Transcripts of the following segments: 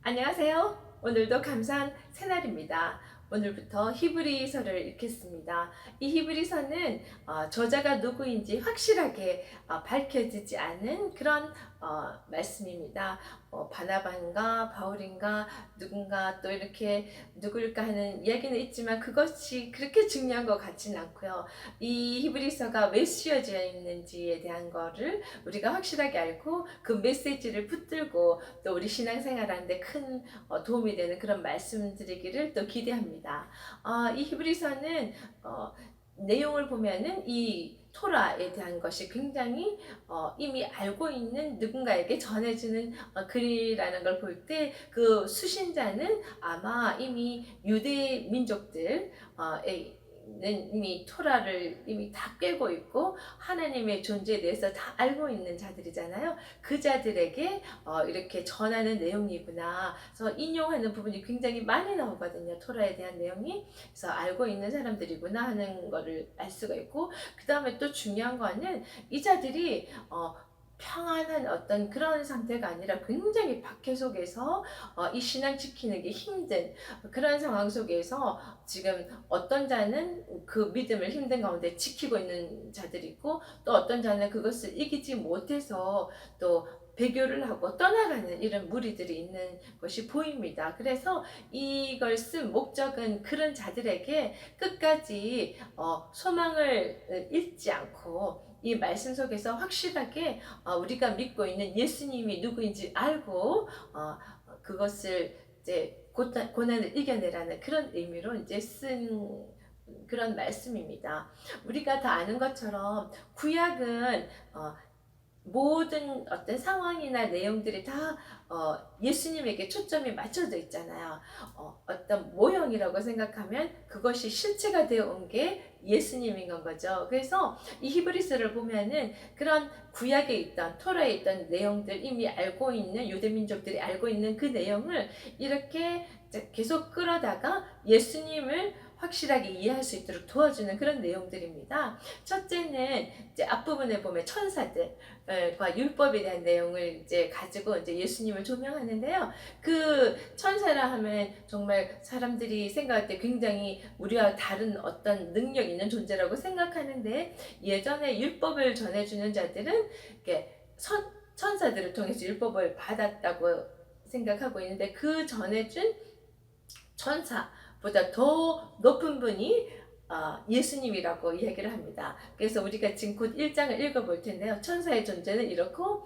안녕하세요. 오늘도 감사한 새날입니다. 오늘부터 히브리서를 읽겠습니다. 이 히브리서는 저자가 누구인지 확실하게 밝혀지지 않은 그런 말씀입니다. 바나바인가 바울인가 누군가 또 이렇게 누굴까 하는 이야기는 있지만 그것이 그렇게 중요한 것 같지는 않고요. 이 히브리서가 왜 쓰여져 있는지에 대한 거를 우리가 확실하게 알고 그 메시지를 붙들고 또 우리 신앙생활하는데 큰 도움이 되는 그런 말씀드리기를 또 기대합니다. 이 히브리서는 내용을 보면은 이 토라에 대한 것이 굉장히 이미 알고 있는 누군가에게 전해지는 글이라는 걸 볼 때 그 수신자는 아마 이미 유대 민족들 는 이미 토라를 이미 다 꿰고 있고 하나님의 존재에 대해서 다 알고 있는 자들이잖아요. 그 자들에게 이렇게 전하는 내용이구나. 그래서 인용하는 부분이 굉장히 많이 나오거든요. 토라에 대한 내용이. 그래서 알고 있는 사람들이구나 하는 거를 알 수가 있고, 그 다음에 또 중요한 거는 이 자들이 평안한 어떤 그런 상태가 아니라 굉장히 박해 속에서 이 신앙 지키는 게 힘든 그런 상황 속에서 지금 어떤 자는 그 믿음을 힘든 가운데 지키고 있는 자들이 있고, 또 어떤 자는 그것을 이기지 못해서 또 배교를 하고 떠나가는 이런 무리들이 있는 것이 보입니다. 그래서 이걸 쓴 목적은 그런 자들에게 끝까지 소망을 잃지 않고 이 말씀 속에서 확실하게 우리가 믿고 있는 예수님이 누구인지 알고 그것을 이제 고난을 이겨내라는 그런 의미로 이제 쓴 그런 말씀입니다. 우리가 다 아는 것처럼 구약은 모든 어떤 상황이나 내용들이 다 예수님에게 초점이 맞춰져 있잖아요. 어떤 모형이라고 생각하면 그것이 실체가 되어 온 게 예수님인 건 거죠. 그래서 이 히브리서를 보면은 그런 구약에 있던 토라에 있던 내용들 이미 알고 있는 유대민족들이 알고 있는 그 내용을 이렇게 계속 끌어다가 예수님을 확실하게 이해할 수 있도록 도와주는 그런 내용들입니다. 첫째는 이제 앞부분에 보면 천사들과 율법에 대한 내용을 이제 가지고 이제 예수님을 조명하는데요. 그 천사라 하면 정말 사람들이 생각할 때 굉장히 우리와 다른 어떤 능력 있는 존재라고 생각하는데, 예전에 율법을 전해주는 자들은 이렇게 천사들을 통해서 율법을 받았다고 생각하고 있는데, 그 전해준 천사보다 더 높은 분이 예수님이라고 이야기를 합니다. 그래서 우리가 지금 곧 1장을 읽어볼 텐데요. 천사의 존재는 이렇고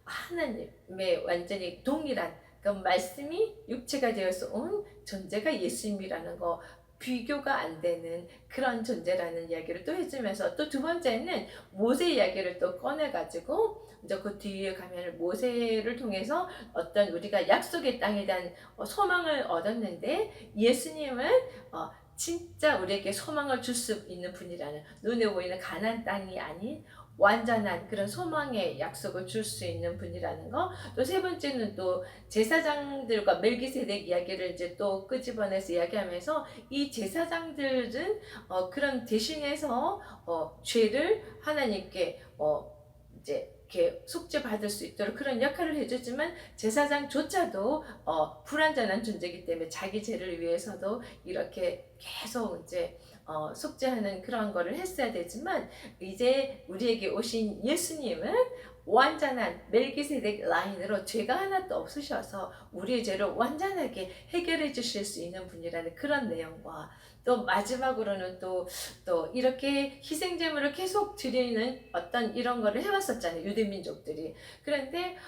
하나님의 완전히 동일한 그 말씀이 육체가 되어서 온 존재가 예수님이라는 거, 비교가 안 되는 그런 존재라는 이야기를 또 해주면서, 또 두 번째는 모세 이야기를 또 꺼내가지고 이제 그 뒤에 가면 모세를 통해서 어떤 우리가 약속의 땅에 대한 소망을 얻었는데, 예수님은 진짜 우리에게 소망을 줄 수 있는 분이라는, 눈에 보이는 가나안 땅이 아닌 완전한 그런 소망의 약속을 줄 수 있는 분이라는 거. 또 세 번째는 또 제사장들과 멜기세덱 이야기를 이제 또 끄집어내서 이야기하면서, 이 제사장들은 그런 대신해서 죄를 하나님께 이제 이렇게 속죄받을 수 있도록 그런 역할을 해주지만, 제사장조차도 불완전한 존재이기 때문에 자기 죄를 위해서도 이렇게 계속 이제 속죄하는 그런 거를 했어야 되지만, 이제 우리에게 오신 예수님은 완전한 멜기세덱 라인으로 죄가 하나도 없으셔서 우리의 죄를 완전하게 해결해 주실 수 있는 분이라는 그런 내용과, 또 마지막으로는 또 이렇게 희생제물을 계속 드리는 어떤 이런 거를 해왔었잖아요, 유대민족들이. 그런데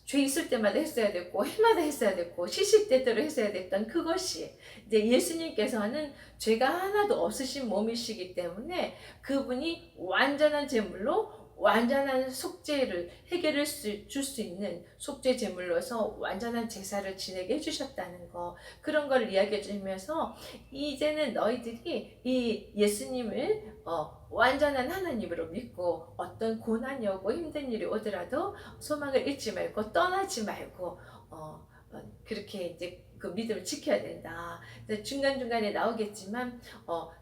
죄 있을 때마다 했어야 됐고 해마다 했어야 됐고 시시때때로 했어야 됐던 그것이, 이제 예수님께서는 죄가 하나도 없으신 몸이시기 때문에 그분이 완전한 제물로 완전한 속죄를 해결할 줄 수 있는 속죄 제물로서 완전한 제사를 지내게 해주셨다는 거, 그런 걸 이야기해 주면서, 이제는 너희들이 이 예수님을 완전한 하나님으로 믿고 어떤 고난이 오고 힘든 일이 오더라도 소망을 잃지 말고 떠나지 말고 그렇게 이제 그 믿음을 지켜야 된다. 중간중간에 나오겠지만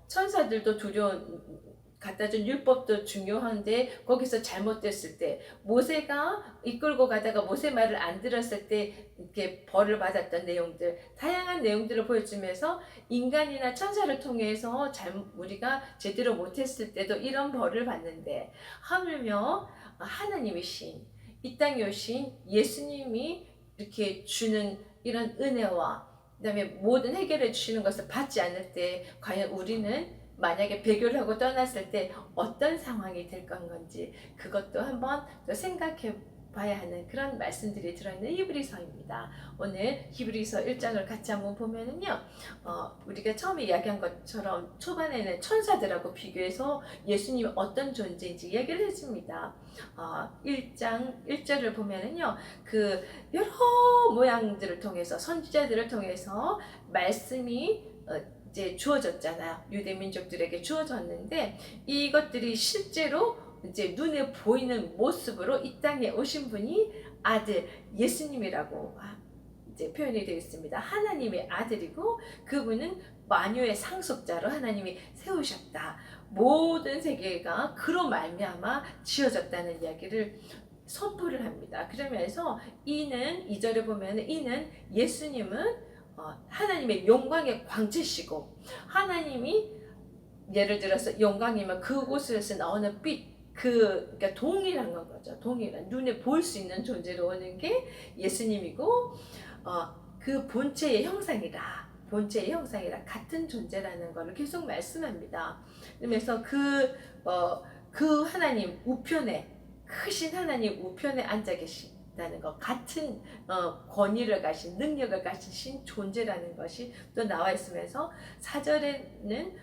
천사들도 두려운 갖다 준 율법도 중요한데 거기서 잘못됐을 때, 모세가 이끌고 가다가 모세 말을 안 들었을 때 이렇게 벌을 받았던 내용들, 다양한 내용들을 보여주면서 인간이나 천사를 통해서 우리가 제대로 못했을 때도 이런 벌을 받는데, 하물며 하나님이신, 이 땅에 오신 예수님이 이렇게 주는 이런 은혜와 그다음에 모든 해결해 주시는 것을 받지 않을 때 과연 우리는 만약에 배교를 하고 떠났을 때 어떤 상황이 될 건지, 그것도 한번 또 생각해 봐야 하는 그런 말씀들이 들어있는 히브리서입니다. 오늘 히브리서 1장을 같이 한번 보면은요, 우리가 처음에 이야기한 것처럼 초반에는 천사들하고 비교해서 예수님이 어떤 존재인지 이야기를 해줍니다. 1장 1절을 보면은요, 그 여러 모양들을 통해서, 선지자들을 통해서 말씀이 이제 주어졌잖아요. 유대 민족들에게 주어졌는데, 이것들이 실제로 이제 눈에 보이는 모습으로 이 땅에 오신 분이 아들 예수님이라고 이제 표현이 되어 있습니다. 하나님의 아들이고, 그분은 만유의 상속자로 하나님이 세우셨다. 모든 세계가 그로 말미암아 지어졌다는 이야기를 선포를 합니다. 그러면서 이는 2절에 보면 이는 예수님은 하나님의 영광의 광채시고, 하나님이 예를 들어서 영광이면 그곳에서 나오는 빛, 그러니까 동일한 건 거죠. 동일한, 눈에 보일 수 있는 존재로 오는 게 예수님이고, 그 본체의 형상이라, 본체의 형상이라 같은 존재라는 것을 계속 말씀합니다. 그러면서 그 하나님 우편에, 크신 하나님 우편에 앉아 계신다는 것, 같은 권위를 가신, 능력을 가지신 존재라는 것이 또 나와 있으면서 4절에는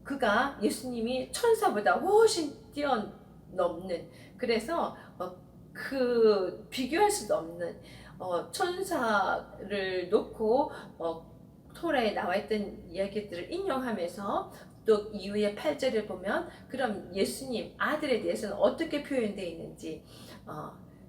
그가, 예수님이 천사보다 훨씬 뛰어넘는, 그래서 그 비교할 수도 없는 천사를 놓고 토라에 나와 있던 이야기들을 인용하면서, 또 이후에 8절을 보면 그럼 예수님 아들에 대해서는 어떻게 표현되어 있는지,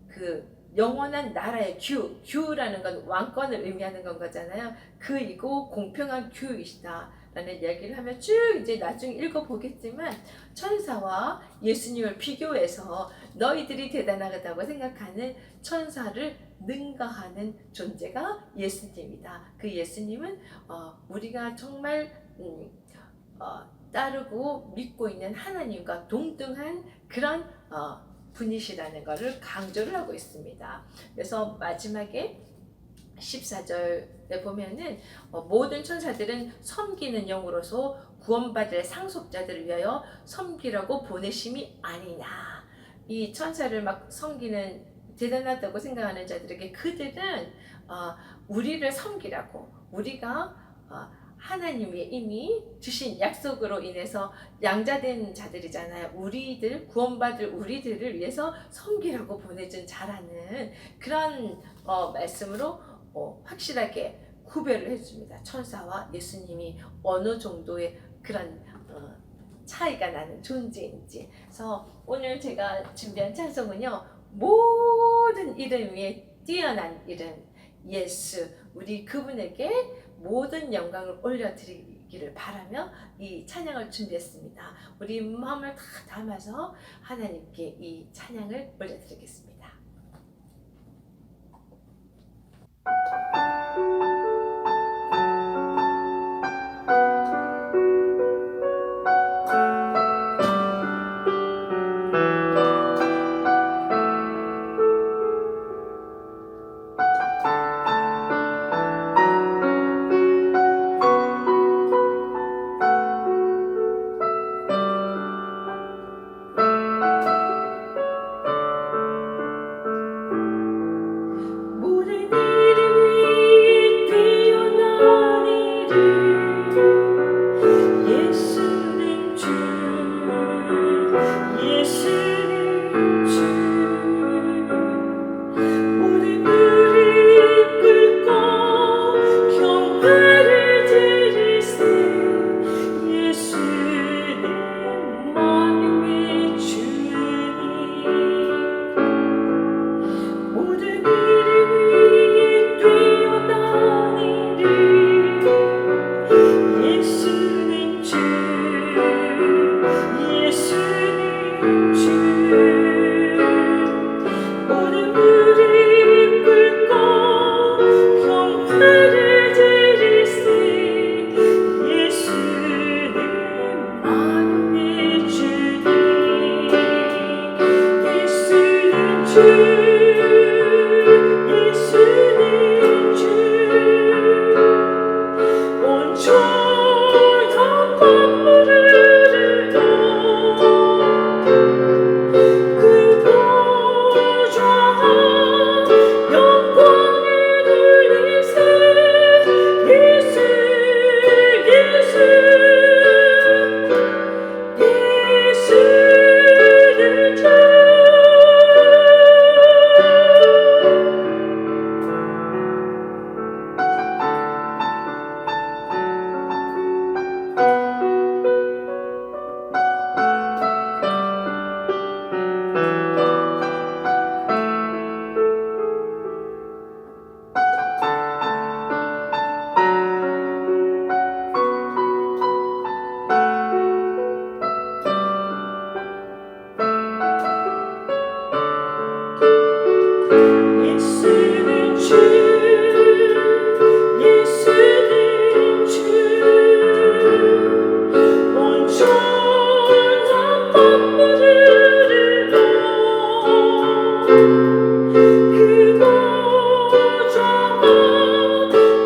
그 영원한 나라의 규라는 건 왕권을 의미하는 건 거잖아요. 그이고 공평한 규이시다 라는 이야기를 하면 쭉 이제 나중에 읽어보겠지만, 천사와 예수님을 비교해서 너희들이 대단하다고 생각하는 천사를 능가하는 존재가 예수님이다. 그 예수님은 우리가 정말 따르고 믿고 있는 하나님과 동등한 그런 분이시라는 것을 강조를 하고 있습니다. 그래서 마지막에 14절에 보면은 모든 천사들은 섬기는 영으로서 구원받을 상속자들을 위하여 섬기라고 보내심이 아니냐. 이 천사를 막 섬기는, 대단하다고 생각하는 자들에게 그들은 우리를 섬기라고, 우리가 하나님이 이미 주신 약속으로 인해서 양자된 자들이잖아요. 우리들, 구원받을 우리들을 위해서 섬기라고 보내준 자라는 그런 말씀으로 확실하게 구별을 해줍니다. 천사와 예수님이 어느 정도의 그런 차이가 나는 존재인지. 그래서 오늘 제가 준비한 찬송은요, 모든 이름 위에 뛰어난 이름 예수, 우리 그분에게 모든 영광을 올려드리기를 바라며 이 찬양을 준비했습니다. 우리 마음을 다 담아서 하나님께 이 찬양을 올려드리겠습니다.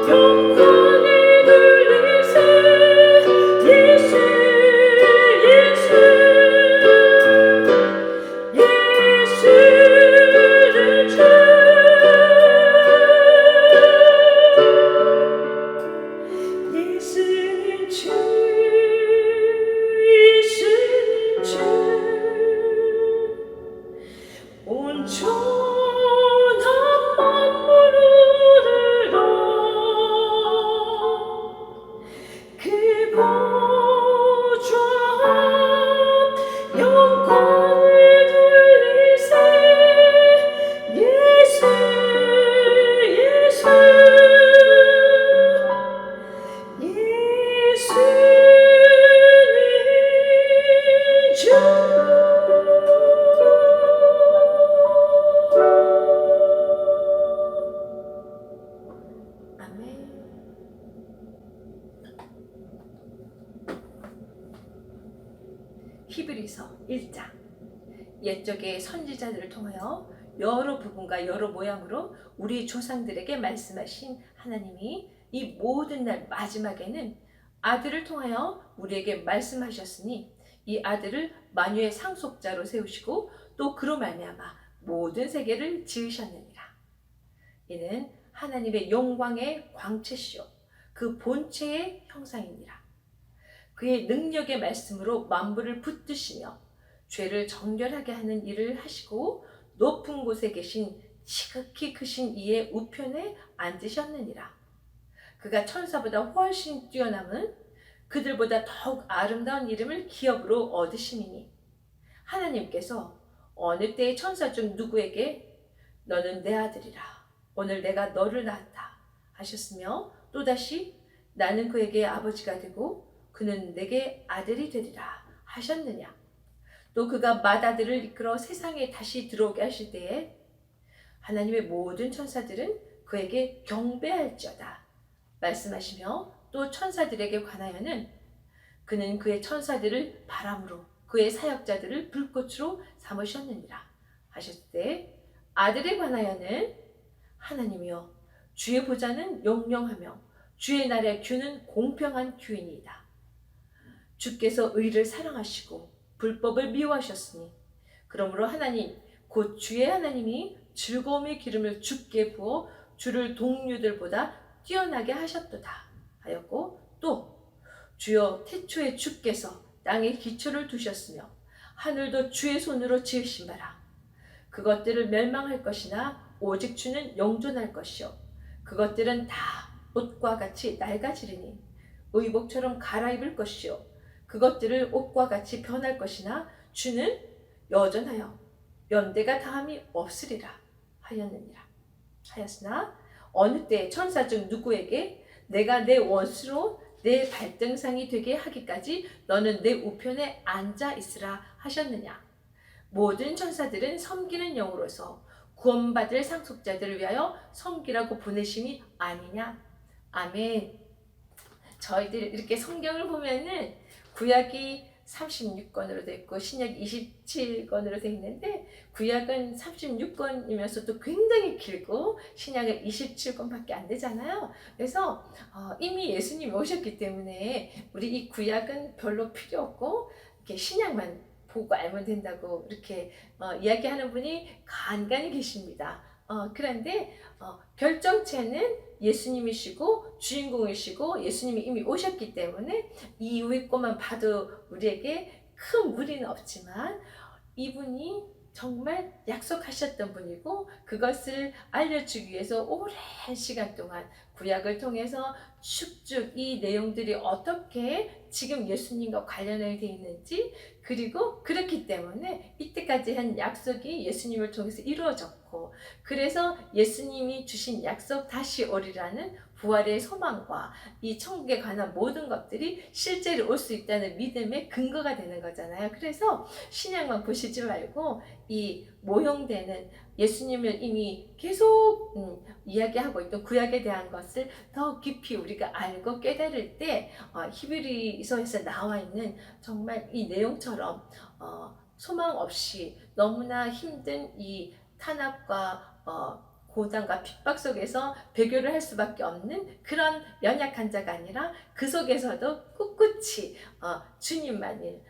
영광을 돌리세 예수 예수 예수를 주 예수는 주 예수는 주 온전한 만물을 그 보좌 영광을 돌리세 예수 예수 예수는 주 아멘. 히브리서 1장. 옛적의 선지자들을 통하여 여러 부분과 여러 모양으로 우리 조상들에게 말씀하신 하나님이 이 모든 날 마지막에는 아들을 통하여 우리에게 말씀하셨으니 이 아들을 만유의 상속자로 세우시고 또 그로 말미암아 모든 세계를 지으셨느니라. 이는 하나님의 영광의 광채시요 그 본체의 형상이니라. 그의 능력의 말씀으로 만물을 붙드시며 죄를 정결하게 하는 일을 하시고 높은 곳에 계신 지극히 크신 이의 우편에 앉으셨느니라. 그가 천사보다 훨씬 뛰어남은 그들보다 더욱 아름다운 이름을 기업으로 얻으심이니 하나님께서 어느 때의 천사 중 누구에게 너는 내 아들이라 오늘 내가 너를 낳았다 하셨으며 또다시 나는 그에게 아버지가 되고 그는 내게 아들이 되리라 하셨느냐. 또 그가 맏아들을 이끌어 세상에 다시 들어오게 하실 때에 하나님의 모든 천사들은 그에게 경배할지어다 말씀하시며 또 천사들에게 관하여는 그는 그의 천사들을 바람으로 그의 사역자들을 불꽃으로 삼으셨느니라 하셨을 때 아들에 관하여는 하나님이여 주의 보좌는 영영하며 주의 날의 규는 공평한 규이니이다. 주께서 의를 사랑하시고 불법을 미워하셨으니 그러므로 하나님 곧 주의 하나님이 즐거움의 기름을 주께 부어 주를 동류들보다 뛰어나게 하셨도다 하였고 또 주여 태초에 주께서 땅에 기초를 두셨으며 하늘도 주의 손으로 지으신 바라. 그것들을 멸망할 것이나 오직 주는 영존할 것이요 그것들은 다 옷과 같이 낡아지리니 의복처럼 갈아입을 것이요 그것들을 옷과 같이 변할 것이나 주는 여전하여 연대가 다함이 없으리라 하였으나 어느 때 천사 중 누구에게 내가 내 원수로 내 발등상이 되게 하기까지 너는 내 우편에 앉아 있으라 하셨느냐. 모든 천사들은 섬기는 영으로서 구원받을 상속자들을 위하여 섬기라고 보내심이 아니냐. 아멘. 저희들 이렇게 성경을 보면은 구약이 36권으로 되어 있고 신약이 27권으로 되어 있는데 구약은 36권이면서도 굉장히 길고 신약은 27권밖에 안 되잖아요. 그래서 이미 예수님이 오셨기 때문에 우리 이 구약은 별로 필요 없고 이렇게 신약만 보고 알면 된다고 이렇게 이야기하는 분이 간간히 계십니다. 그런데 결정체는 예수님이시고 주인공이시고 예수님이 이미 오셨기 때문에 이 이후의 것만 봐도 우리에게 큰 무리는 없지만 이분이 정말 약속하셨던 분이고 그것을 알려주기 위해서 오랜 시간 동안 구약을 통해서 쭉쭉 이 내용들이 어떻게 지금 예수님과 관련이 되어 있는지 그리고 그렇기 때문에 이때까지 한 약속이 예수님을 통해서 이루어졌고 그래서 예수님이 주신 약속 다시 오리라는 부활의 소망과 이 천국에 관한 모든 것들이 실제로 올 수 있다는 믿음의 근거가 되는 거잖아요. 그래서 신약만 보시지 말고 이 모형되는 예수님을 이미 계속 이야기하고 있던 구약에 대한 것을 더 깊이 우리가 알고 깨달을 때 히브리서에서 나와 있는 정말 이 내용처럼 소망 없이 너무나 힘든 이 탄압과 고난과 핍박 속에서 배교를 할 수밖에 없는 그런 연약한 자가 아니라 그 속에서도 꿋꿋이 주님만을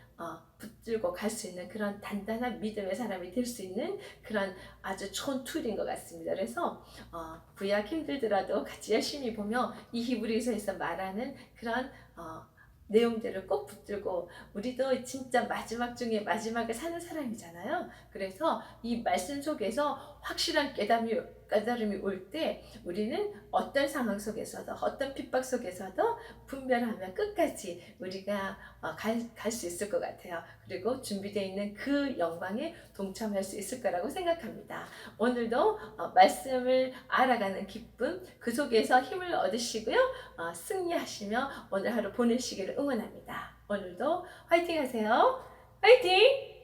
붙들고 갈 수 있는 그런 단단한 믿음의 사람이 될 수 있는 그런 아주 좋은 툴인 것 같습니다. 그래서 구약 힘들더라도 같이 열심히 보며 이 히브리서에서 말하는 그런 내용들을 꼭 붙들고, 우리도 진짜 마지막 중에 마지막을 사는 사람이잖아요. 그래서 이 말씀 속에서 확실한 깨달음이 올 때 우리는 어떤 상황 속에서도 어떤 핍박 속에서도 분별하며 끝까지 우리가 갈 수 있을 것 같아요. 그리고 준비되어 있는 그 영광에 동참할 수 있을 거라고 생각합니다. 오늘도 말씀을 알아가는 기쁨, 그 속에서 힘을 얻으시고요. 승리하시며 오늘 하루 보내시기를 응원합니다. 오늘도 화이팅 하세요. 화이팅!